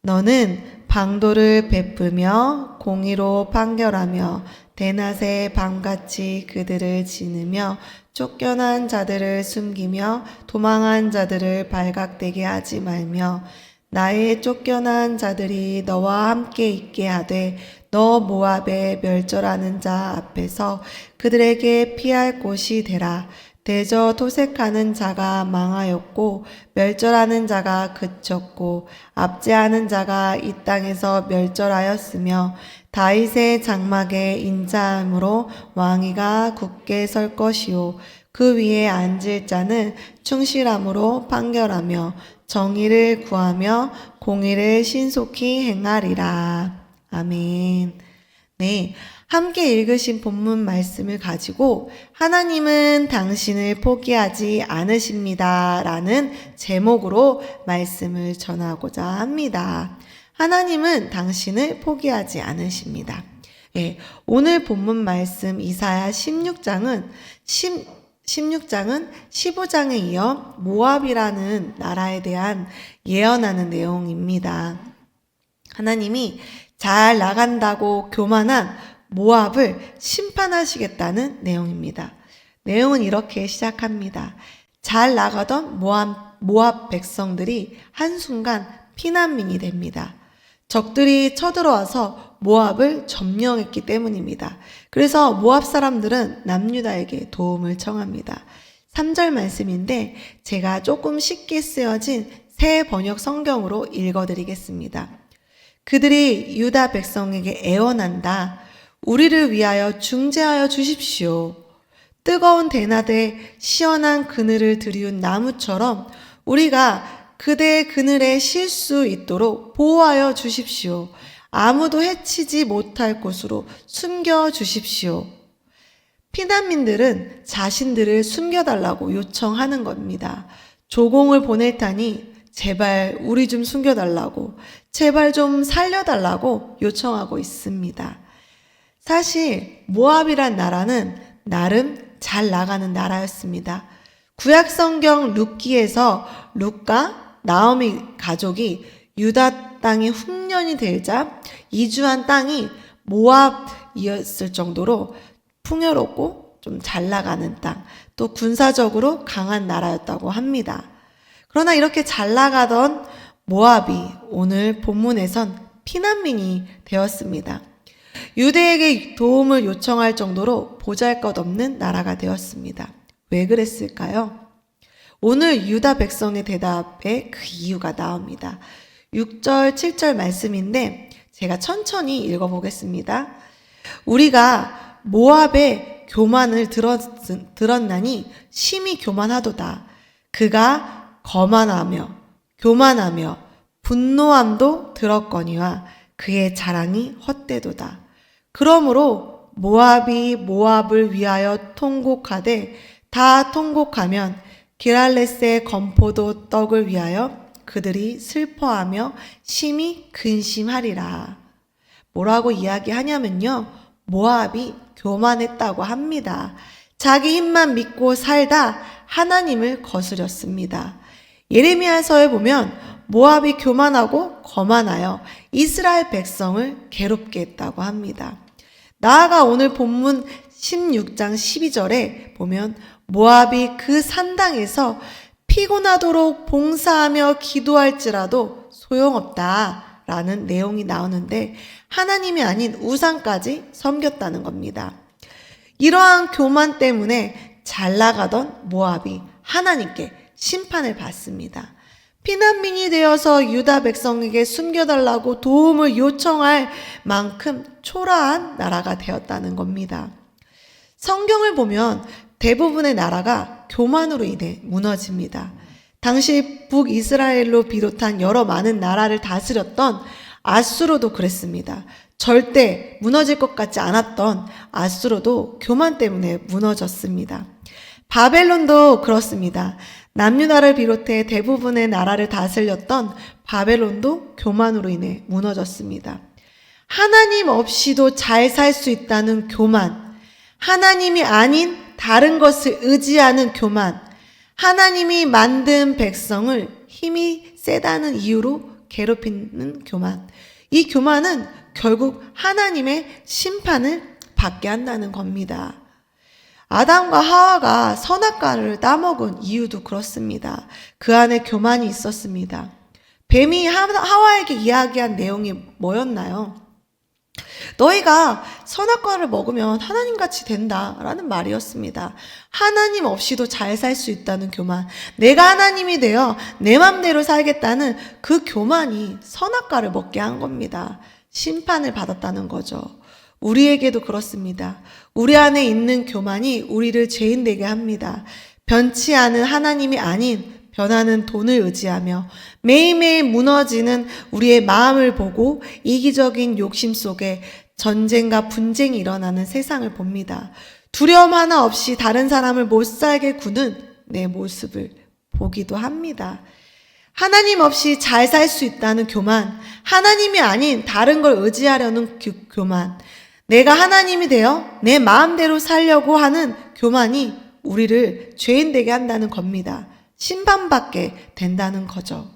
너는 방도를 베푸며 공의로 판결하며 대낮에 밤같이 그들을 지느며 쫓겨난 자들을 숨기며 도망한 자들을 발각되게 하지 말며 나의 쫓겨난 자들이 너와 함께 있게 하되 너 모압에 멸절하는 자 앞에서 그들에게 피할 곳이 되라. 대저 토색하는 자가 망하였고 멸절하는 자가 그쳤고 압제하는 자가 이 땅에서 멸절하였으며 다윗의 장막에 인자함으로 왕위가 굳게 설 것이요 그 위에 앉을 자는 충실함으로 판결하며 정의를 구하며 공의를 신속히 행하리라. 아멘. 네, 함께 읽으신 본문 말씀을 가지고 하나님은 당신을 포기하지 않으십니다 라는 제목으로 말씀을 전하고자 합니다. 하나님은 당신을 포기하지 않으십니다. 네, 오늘 본문 말씀 이사야 16장은 15장에 이어 모압이라는 나라에 대한 예언하는 내용입니다. 하나님이 잘 나간다고 교만한 모압을 심판하시겠다는 내용입니다. 내용은 이렇게 시작합니다. 잘 나가던 모압 백성들이 한순간 피난민이 됩니다. 적들이 쳐들어와서 모압을 점령했기 때문입니다. 그래서 모압 사람들은 남유다에게 도움을 청합니다. 3절 말씀인데 제가 조금 쉽게 쓰여진 새 번역 성경으로 읽어드리겠습니다. 그들이 유다 백성에게 애원한다. 우리를 위하여 중재하여 주십시오. 뜨거운 대낮에 시원한 그늘을 들이운 나무처럼 우리가 그대의 그늘에 쉴 수 있도록 보호하여 주십시오. 아무도 해치지 못할 곳으로 숨겨 주십시오. 피난민들은 자신들을 숨겨달라고 요청하는 겁니다. 조공을 보낼 테니 제발 우리 좀 숨겨달라고, 제발 좀 살려달라고 요청하고 있습니다. 사실 모압이란 나라는 나름 잘 나가는 나라였습니다. 구약성경 룻기에서 룻과 나오미 가족이 유다 땅이 흉년이 되자 이주한 땅이 모압이었을 정도로 풍요롭고 좀 잘 나가는 땅, 또 군사적으로 강한 나라였다고 합니다. 그러나 이렇게 잘 나가던 모압이 오늘 본문에선 피난민이 되었습니다. 유대에게 도움을 요청할 정도로 보잘것없는 나라가 되었습니다. 왜 그랬을까요? 오늘 유다 백성의 대답에 그 이유가 나옵니다. 6절, 7절 말씀인데 제가 천천히 읽어보겠습니다. 우리가 모압의 교만을 들었나니 심히 교만하도다. 그가 거만하며 교만하며 분노함도 들었거니와 그의 자랑이 헛되도다. 그러므로 모압이 모압을 위하여 통곡하되 다 통곡하면 기랄레스의 건포도 떡을 위하여 그들이 슬퍼하며 심히 근심하리라. 뭐라고 이야기하냐면요. 모압이 교만했다고 합니다. 자기 힘만 믿고 살다 하나님을 거스렸습니다. 예레미야서에 보면 모압이 교만하고 거만하여 이스라엘 백성을 괴롭게 했다고 합니다. 나아가 오늘 본문 16장 12절에 보면 모압이 그 산당에서 피곤하도록 봉사하며 기도할지라도 소용없다라는 내용이 나오는데 하나님이 아닌 우상까지 섬겼다는 겁니다. 이러한 교만 때문에 잘 나가던 모압이 하나님께 심판을 받습니다. 피난민이 되어서 유다 백성에게 숨겨달라고 도움을 요청할 만큼 초라한 나라가 되었다는 겁니다. 성경을 보면 대부분의 나라가 교만으로 인해 무너집니다. 당시 북이스라엘로 비롯한 여러 많은 나라를 다스렸던 아수르도 그랬습니다. 절대 무너질 것 같지 않았던 아수르도 교만 때문에 무너졌습니다. 바벨론도 그렇습니다. 남유다를 비롯해 대부분의 나라를 다스렸던 바벨론도 교만으로 인해 무너졌습니다. 하나님 없이도 잘 살 수 있다는 교만, 하나님이 아닌 다른 것을 의지하는 교만, 하나님이 만든 백성을 힘이 세다는 이유로 괴롭히는 교만. 이 교만은 결국 하나님의 심판을 받게 한다는 겁니다. 아담과 하와가 선악과를 따먹은 이유도 그렇습니다. 그 안에 교만이 있었습니다. 뱀이 하와에게 이야기한 내용이 뭐였나요? 너희가 선악과를 먹으면 하나님같이 된다라는 말이었습니다. 하나님 없이도 잘 살 수 있다는 교만, 내가 하나님이 되어 내 맘대로 살겠다는 그 교만이 선악과를 먹게 한 겁니다. 심판을 받았다는 거죠. 우리에게도 그렇습니다. 우리 안에 있는 교만이 우리를 죄인되게 합니다. 변치 않은 하나님이 아닌 변하는 돈을 의지하며 매일매일 무너지는 우리의 마음을 보고 이기적인 욕심 속에 전쟁과 분쟁이 일어나는 세상을 봅니다. 두려움 하나 없이 다른 사람을 못 살게 구는 내 모습을 보기도 합니다. 하나님 없이 잘 살 수 있다는 교만, 하나님이 아닌 다른 걸 의지하려는 교만, 내가 하나님이 되어 내 마음대로 살려고 하는 교만이 우리를 죄인되게 한다는 겁니다. 심판받게 된다는 거죠.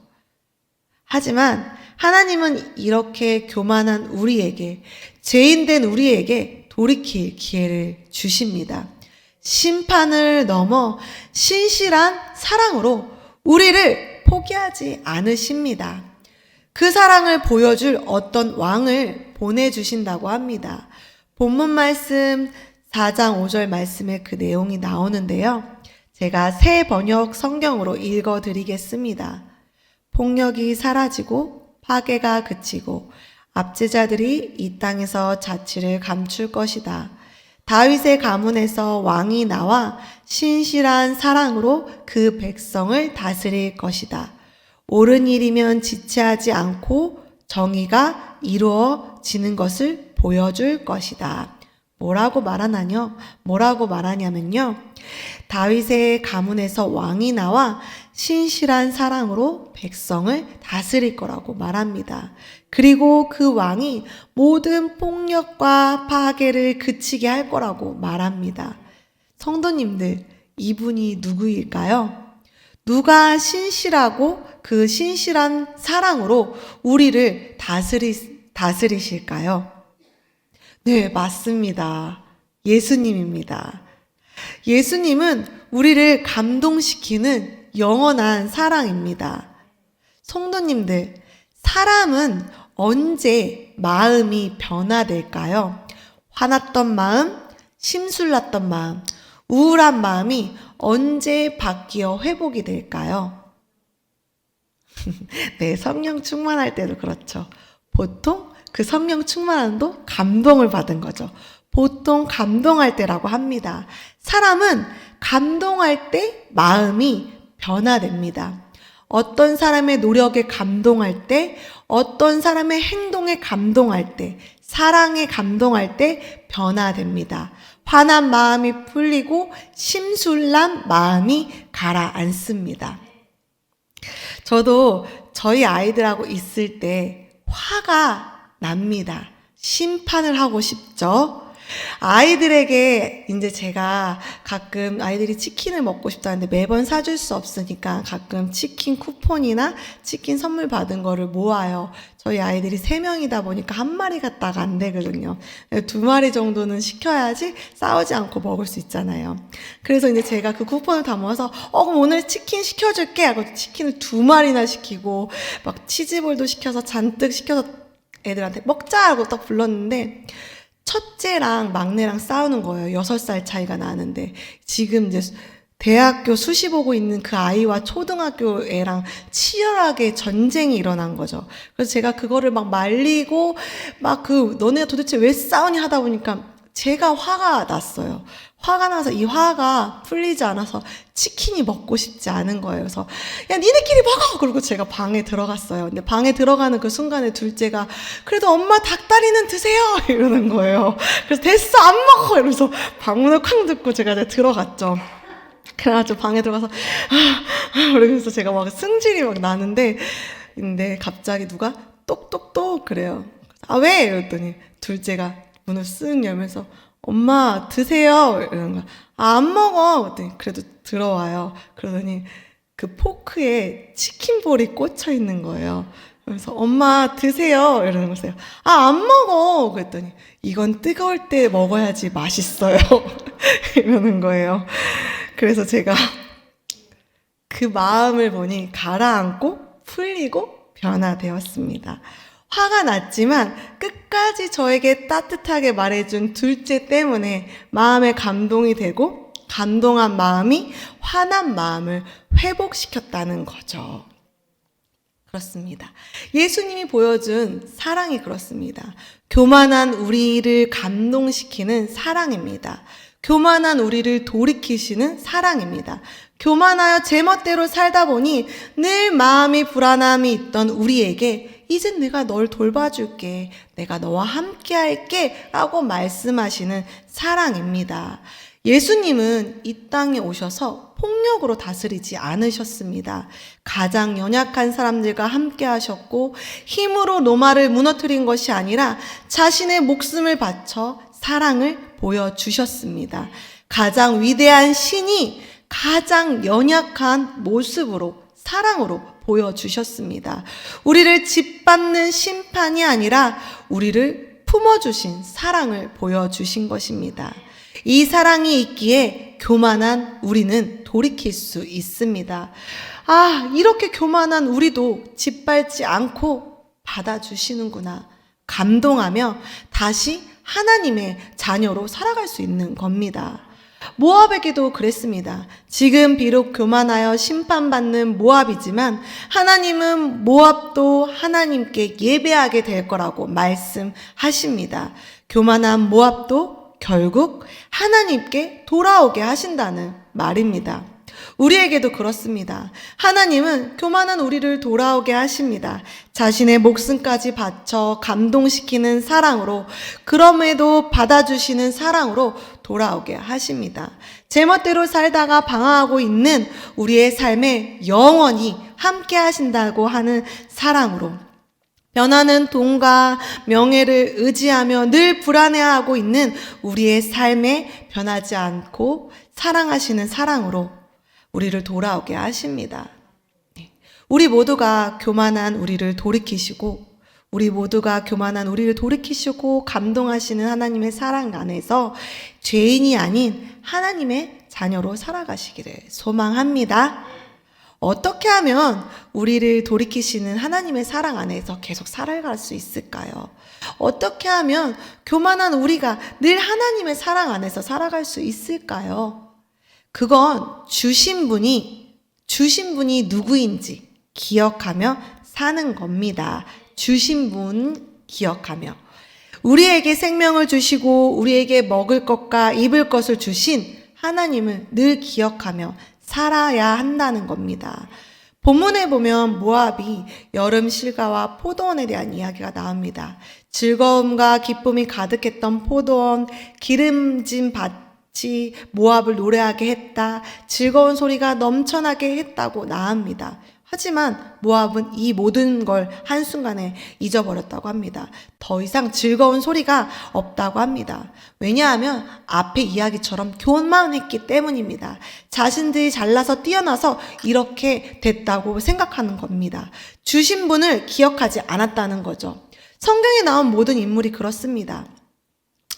하지만 하나님은 이렇게 교만한 우리에게, 죄인된 우리에게 돌이킬 기회를 주십니다. 심판을 넘어 신실한 사랑으로 우리를 포기하지 않으십니다. 그 사랑을 보여줄 어떤 왕을 보내주신다고 합니다. 본문 말씀 4장 5절 말씀에 그 내용이 나오는데요. 제가 새 번역 성경으로 읽어드리겠습니다. 폭력이 사라지고 파괴가 그치고 압제자들이 이 땅에서 자치를 감출 것이다. 다윗의 가문에서 왕이 나와 신실한 사랑으로 그 백성을 다스릴 것이다. 옳은 일이면 지체하지 않고 정의가 이루어지는 것을 보여줄 것이다. 뭐라고 말하냐면요. 다윗의 가문에서 왕이 나와 신실한 사랑으로 백성을 다스릴 거라고 말합니다. 그리고 그 왕이 모든 폭력과 파괴를 그치게 할 거라고 말합니다. 성도님들, 이분이 누구일까요? 누가 신실하고 그 신실한 사랑으로 우리를 다스리실까요? 네, 맞습니다. 예수님입니다. 예수님은 우리를 감동시키는 영원한 사랑입니다. 성도님들, 사람은 언제 마음이 변화될까요? 화났던 마음, 심술났던 마음, 우울한 마음이 언제 바뀌어 회복이 될까요? 네, 성령 충만할 때도 그렇죠. 보통 그 성령 충만함도 감동을 받은 거죠. 보통 감동할 때라고 합니다. 사람은 감동할 때 마음이 변화됩니다. 어떤 사람의 노력에 감동할 때, 어떤 사람의 행동에 감동할 때, 사랑에 감동할 때 변화됩니다. 화난 마음이 풀리고 심술난 마음이 가라앉습니다. 저도 저희 아이들하고 있을 때 화가 납니다. 심판을 하고 싶죠. 아이들에게 이제 제가 가끔 아이들이 치킨을 먹고 싶다는데 매번 사줄 수 없으니까 가끔 치킨 쿠폰이나 치킨 선물 받은 거를 모아요. 저희 아이들이 3명이다 보니까 한 마리 갖다가 안 되거든요. 2마리 정도는 시켜야지 싸우지 않고 먹을 수 있잖아요. 그래서 이제 제가 그 쿠폰을 다 모아서 그럼 오늘 치킨 시켜줄게 하고 치킨을 2마리나 시키고 막 치즈볼도 시켜서 잔뜩 시켜서 애들한테 먹자 하고 딱 불렀는데 첫째랑 막내랑 싸우는 거예요. 6살 차이가 나는데 지금 이제 대학교 수시 보고 있는 그 아이와 초등학교 애랑 치열하게 전쟁이 일어난 거죠. 그래서 제가 그거를 막 말리고 막 너네가 도대체 왜 싸우니 하다 보니까 제가 화가 났어요. 화가 나서 이 화가 풀리지 않아서 치킨이 먹고 싶지 않은 거예요. 그래서 야 니네끼리 먹어! 그러고 제가 방에 들어갔어요. 근데 방에 들어가는 그 순간에 둘째가 그래도 엄마 닭다리는 드세요! 이러는 거예요. 그래서 됐어 안 먹어! 이러면서 방문을 쾅 닫고 제가 이제 들어갔죠. 그래가지고 방에 들어가서 그러면서 제가 막 승질이 막 나는데 근데 갑자기 누가 똑똑똑 그래요. 아 왜? 이랬더니 둘째가 문을 쓱 열면서 엄마 드세요 이러는 거야. 안 먹어. 그랬더니 그래도 들어와요. 그러더니 그 포크에 치킨볼이 꽂혀 있는 거예요. 그래서 엄마 드세요 이러는 거예요. 아, 안 먹어. 그랬더니 이건 뜨거울 때 먹어야지 맛있어요. 이러는 거예요. 그래서 제가 그 마음을 보니 가라앉고 풀리고 변화되었습니다. 화가 났지만 끝까지 저에게 따뜻하게 말해준 둘째 때문에 마음에 감동이 되고 감동한 마음이 화난 마음을 회복시켰다는 거죠. 그렇습니다. 예수님이 보여준 사랑이 그렇습니다. 교만한 우리를 감동시키는 사랑입니다. 교만한 우리를 돌이키시는 사랑입니다. 교만하여 제멋대로 살다 보니 늘 마음이 불안함이 있던 우리에게 이젠 내가 널 돌봐줄게. 내가 너와 함께 할게. 라고 말씀하시는 사랑입니다. 예수님은 이 땅에 오셔서 폭력으로 다스리지 않으셨습니다. 가장 연약한 사람들과 함께 하셨고 힘으로 로마를 무너뜨린 것이 아니라 자신의 목숨을 바쳐 사랑을 보여주셨습니다. 가장 위대한 신이 가장 연약한 모습으로 사랑으로 보여주셨습니다. 우리를 짓밟는 심판이 아니라 우리를 품어주신 사랑을 보여주신 것입니다. 이 사랑이 있기에 교만한 우리는 돌이킬 수 있습니다. 아, 이렇게 교만한 우리도 짓밟지 않고 받아주시는구나. 감동하며 다시 하나님의 자녀로 살아갈 수 있는 겁니다. 모압에게도 그랬습니다. 지금 비록 교만하여 심판받는 모압이지만 하나님은 모압도 하나님께 예배하게 될 거라고 말씀하십니다. 교만한 모압도 결국 하나님께 돌아오게 하신다는 말입니다. 우리에게도 그렇습니다. 하나님은 교만한 우리를 돌아오게 하십니다. 자신의 목숨까지 바쳐 감동시키는 사랑으로, 그럼에도 받아주시는 사랑으로 돌아오게 하십니다. 제멋대로 살다가 방황하고 있는 우리의 삶에 영원히 함께 하신다고 하는 사랑으로, 변하는 돈과 명예를 의지하며 늘 불안해하고 있는 우리의 삶에 변하지 않고 사랑하시는 사랑으로 우리를 돌아오게 하십니다. 우리 모두가 교만한 우리를 돌이키시고 감동하시는 하나님의 사랑 안에서 죄인이 아닌 하나님의 자녀로 살아가시기를 소망합니다. 어떻게 하면 우리를 돌이키시는 하나님의 사랑 안에서 계속 살아갈 수 있을까요? 어떻게 하면 교만한 우리가 늘 하나님의 사랑 안에서 살아갈 수 있을까요? 그건 주신 분이 누구인지 기억하며 사는 겁니다. 주신 분 기억하며. 우리에게 생명을 주시고 우리에게 먹을 것과 입을 것을 주신 하나님을 늘 기억하며 살아야 한다는 겁니다. 본문에 보면 모압이 여름 실과와 포도원에 대한 이야기가 나옵니다. 즐거움과 기쁨이 가득했던 포도원, 기름진 밭이 모압을 노래하게 했다. 즐거운 소리가 넘쳐나게 했다고 나옵니다. 하지만 모압은 이 모든 걸 한순간에 잊어버렸다고 합니다. 더 이상 즐거운 소리가 없다고 합니다. 왜냐하면 앞의 이야기처럼 교만했기 때문입니다. 자신들이 잘나서 뛰어나서 이렇게 됐다고 생각하는 겁니다. 주신 분을 기억하지 않았다는 거죠. 성경에 나온 모든 인물이 그렇습니다.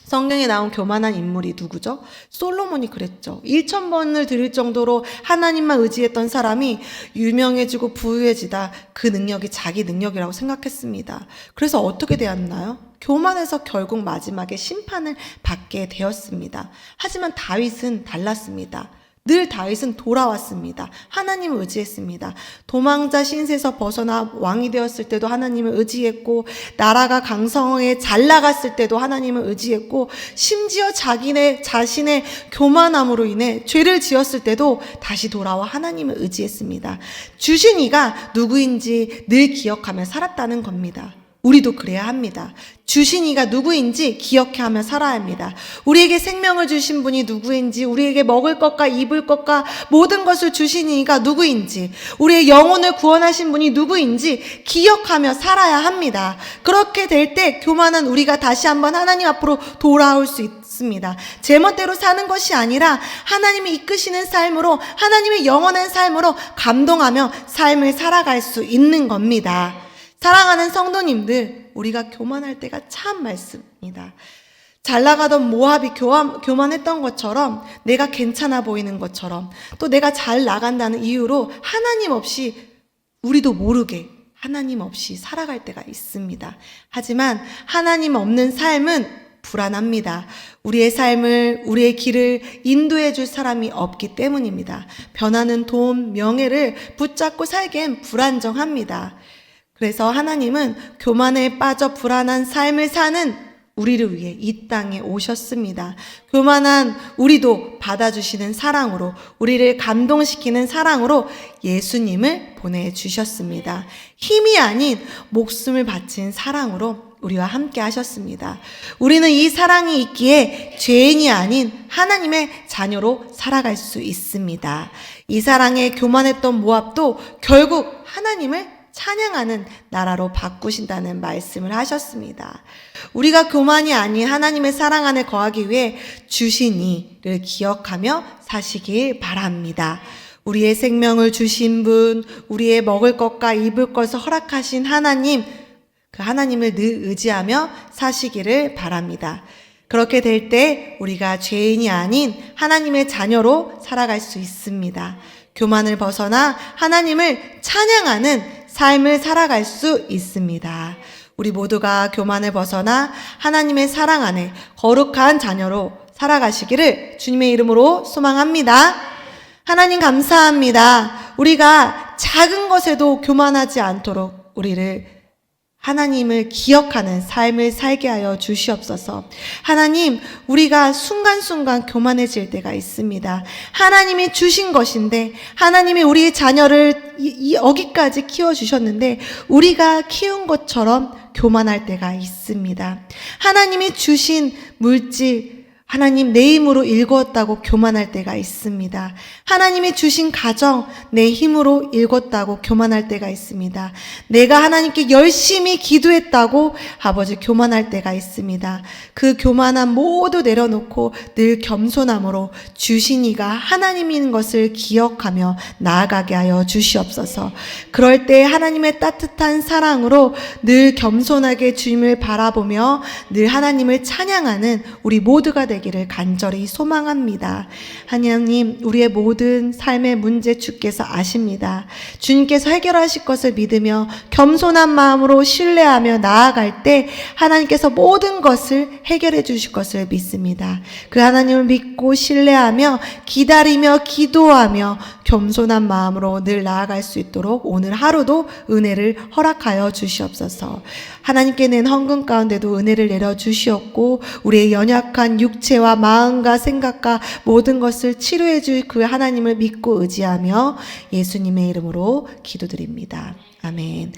성경에 나온 교만한 인물이 누구죠? 솔로몬이 그랬죠. 1000번을 드릴 정도로 하나님만 의지했던 사람이 유명해지고 부유해지다 그 능력이 자기 능력이라고 생각했습니다. 그래서 어떻게 되었나요? 교만해서 결국 마지막에 심판을 받게 되었습니다. 하지만 다윗은 달랐습니다. 늘 다윗은 돌아왔습니다. 하나님을 의지했습니다. 도망자 신세에서 벗어나 왕이 되었을 때도 하나님을 의지했고, 나라가 강성하게 잘 나갔을 때도 하나님을 의지했고, 심지어 자신의 교만함으로 인해 죄를 지었을 때도 다시 돌아와 하나님을 의지했습니다. 주신 이가 누구인지 늘 기억하며 살았다는 겁니다. 우리도 그래야 합니다. 주신 이가 누구인지 기억하며 살아야 합니다. 우리에게 생명을 주신 분이 누구인지, 우리에게 먹을 것과 입을 것과 모든 것을 주신 이가 누구인지, 우리의 영혼을 구원하신 분이 누구인지 기억하며 살아야 합니다. 그렇게 될 때 교만한 우리가 다시 한번 하나님 앞으로 돌아올 수 있습니다. 제멋대로 사는 것이 아니라 하나님이 이끄시는 삶으로, 하나님의 영원한 삶으로 감동하며 삶을 살아갈 수 있는 겁니다. 사랑하는 성도님들, 우리가 교만할 때가 참 많습니다. 잘 나가던 모압이 교만했던 것처럼, 내가 괜찮아 보이는 것처럼, 또 내가 잘 나간다는 이유로 하나님 없이, 우리도 모르게 하나님 없이 살아갈 때가 있습니다. 하지만 하나님 없는 삶은 불안합니다. 우리의 삶을, 우리의 길을 인도해 줄 사람이 없기 때문입니다. 변하는 돈, 명예를 붙잡고 살기엔 불안정합니다. 그래서 하나님은 교만에 빠져 불안한 삶을 사는 우리를 위해 이 땅에 오셨습니다. 교만한 우리도 받아주시는 사랑으로, 우리를 감동시키는 사랑으로 예수님을 보내주셨습니다. 힘이 아닌 목숨을 바친 사랑으로 우리와 함께 하셨습니다. 우리는 이 사랑이 있기에 죄인이 아닌 하나님의 자녀로 살아갈 수 있습니다. 이 사랑에 교만했던 모압도 결국 하나님을 찬양하는 나라로 바꾸신다는 말씀을 하셨습니다. 우리가 교만이 아닌 하나님의 사랑 안에 거하기 위해 주신 이를 기억하며 사시길 바랍니다. 우리의 생명을 주신 분, 우리의 먹을 것과 입을 것을 허락하신 하나님, 그 하나님을 늘 의지하며 사시기를 바랍니다. 그렇게 될 때 우리가 죄인이 아닌 하나님의 자녀로 살아갈 수 있습니다. 교만을 벗어나 하나님을 찬양하는 삶을 살아갈 수 있습니다. 우리 모두가 교만을 벗어나 하나님의 사랑 안에 거룩한 자녀로 살아가시기를 주님의 이름으로 소망합니다. 하나님 감사합니다. 우리가 작은 것에도 교만하지 않도록 우리를 하나님을 기억하는 삶을 살게 하여 주시옵소서. 하나님, 우리가 순간순간 교만해질 때가 있습니다. 하나님이 주신 것인데, 하나님이 우리의 자녀를 여기까지 키워주셨는데 우리가 키운 것처럼 교만할 때가 있습니다. 하나님이 주신 물질, 하나님 내 힘으로 일구었다고 교만할 때가 있습니다. 하나님이 주신 가정 내 힘으로 일궜다고 교만할 때가 있습니다. 내가 하나님께 열심히 기도했다고 아버지 교만할 때가 있습니다. 그 교만함 모두 내려놓고 늘 겸손함으로 주신 이가 하나님인 것을 기억하며 나아가게 하여 주시옵소서. 그럴 때 하나님의 따뜻한 사랑으로 늘 겸손하게 주님을 바라보며 늘 하나님을 찬양하는 우리 모두가 되기를 간절히 소망합니다. 하나님, 우리의 모든 삶의 문제 주께서 아십니다. 주님께서 해결하실 것을 믿으며 겸손한 마음으로 신뢰하며 나아갈 때 하나님께서 모든 것을 해결해 주실 것을 믿습니다. 그 하나님을 믿고 신뢰하며 기다리며 기도하며 겸손한 마음으로 늘 나아갈 수 있도록 오늘 하루도 은혜를 허락하여 주시옵소서. 하나님께 낸 헌금 가운데도 은혜를 내려 주시옵고 우리의 연약한 육체와 마음과 생각과 모든 것을 치료해 줄 그 하나님을 믿고 의지하며 예수님의 이름으로 기도드립니다. 아멘.